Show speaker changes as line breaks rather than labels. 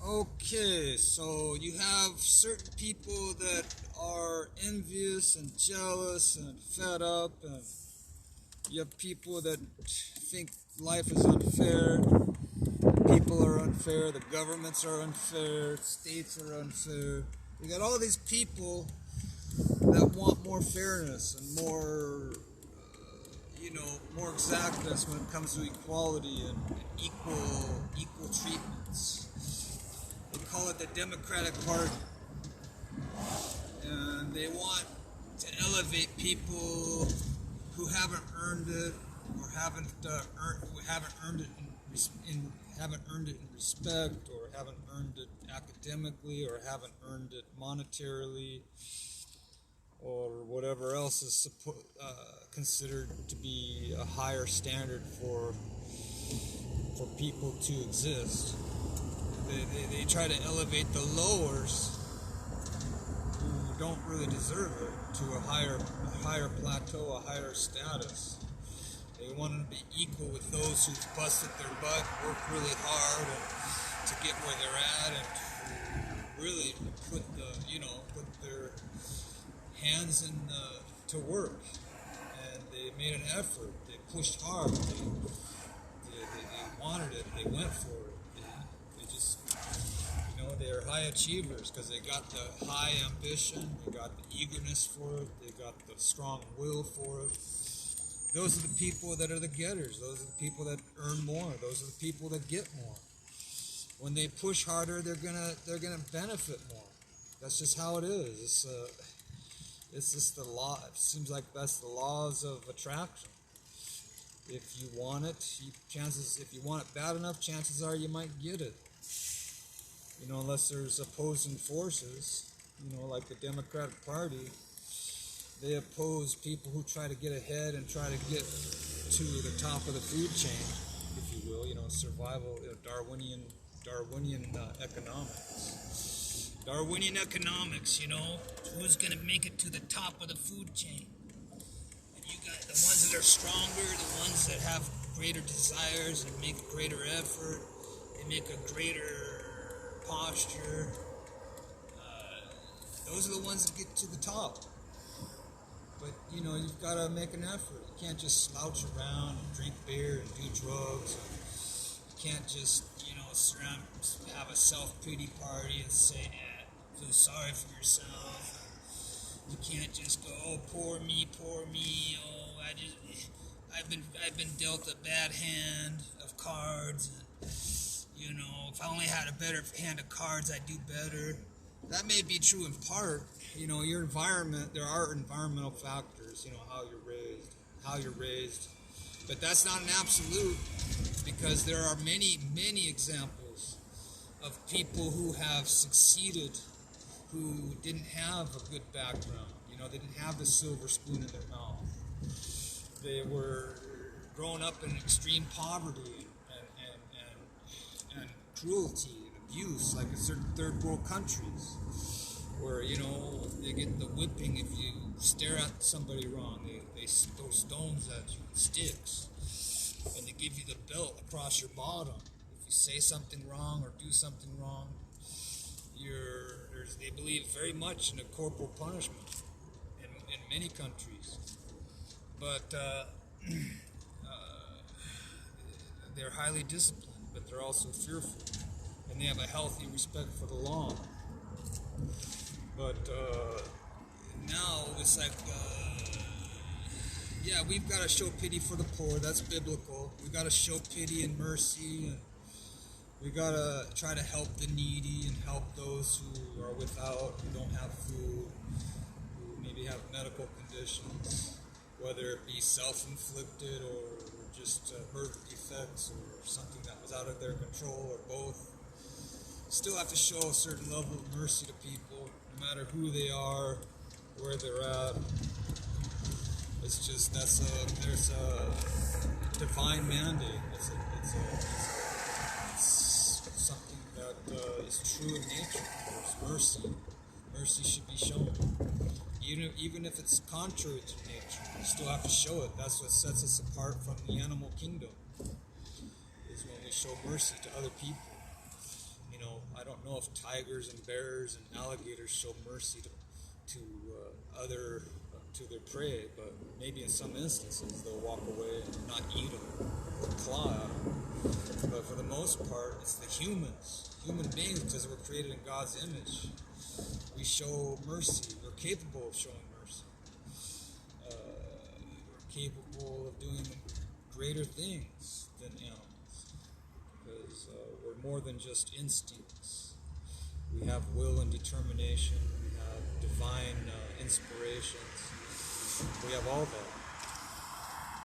Okay, so you have certain people that are envious and jealous and fed up, and you have people that think life is unfair. People are unfair, the governments are unfair, states are unfair. You got all these people that want more fairness and more, more exactness when it comes to equality and equal treatments. They call it the Democratic Party, and they want to elevate people who haven't earned it or haven't earned it in respect, or haven't earned it academically, or haven't earned it monetarily, or whatever else is considered to be a higher standard for people to exist. They try to elevate the lowers who don't really deserve it to a higher plateau, a higher status. They want them to be equal with those who've busted their butt, worked really hard to get where they're at, and to really put their hands to work. And they made an effort. They pushed hard. They wanted it. They went for it. They just, they're high achievers because they got the high ambition. They got the eagerness for it. They got the strong will for it. Those are the people that are the getters. Those are the people that earn more. Those are the people that get more. When they push harder, they're gonna benefit more. That's just how it is. It's just the law. It seems like that's the laws of attraction. If you want it, if you want it bad enough, chances are you might get it. Unless there's opposing forces, like the Democratic Party. They oppose people who try to get ahead and try to get to the top of the food chain, if you will. Survival, Darwinian economics. Darwinian economics, who's going to make it to the top of the food chain? And you got the ones that are stronger, the ones that have greater desires and make a greater effort, they make a greater posture. Those are the ones that get to the top. But, you've got to make an effort. You can't just slouch around and drink beer and do drugs. You can't just, have a self-pity party and say, feel sorry for yourself. You can't just go, oh, poor me, oh, I've been dealt a bad hand of cards. And, if I only had a better hand of cards, I'd do better. That may be true in part. Your environment, there are environmental factors, how you're raised. But that's not an absolute, because there are many, many examples of people who have succeeded who didn't have a good background. They didn't have the silver spoon in their mouth. They were growing up in extreme poverty and cruelty and abuse, like in certain third world countries, where they get the whipping if you stare at somebody wrong. They throw stones at you, sticks, and they give you the belt across your bottom if you say something wrong or do something wrong. They believe very much in a corporal punishment in many countries, but they're highly disciplined, but they're also fearful, and they have a healthy respect for the law. But now it's like, we've got to show pity for the poor. That's biblical. We've got to show pity and mercy, and we got to try to help the needy and help those who are without, who don't have food, who maybe have medical conditions, whether it be self-inflicted or just birth defects or something that was out of their control, or both. Still have to show a certain level of mercy to people, no matter who they are, where they're at. It's just, there's a divine mandate. It's something that is true in nature. There's mercy. Mercy should be shown. Even if it's contrary to nature, you still have to show it. That's what sets us apart from the animal kingdom, is when we show mercy to other people. I don't if tigers and bears and alligators show mercy to to their prey, but maybe in some instances they'll walk away and not eat them or claw at them. But for the most part, it's the human beings, because we're created in God's image. We show mercy. We're capable of showing mercy. We're capable of doing greater things than animals, because we're more than just instincts. We have will and determination. We have divine inspirations. We have all that.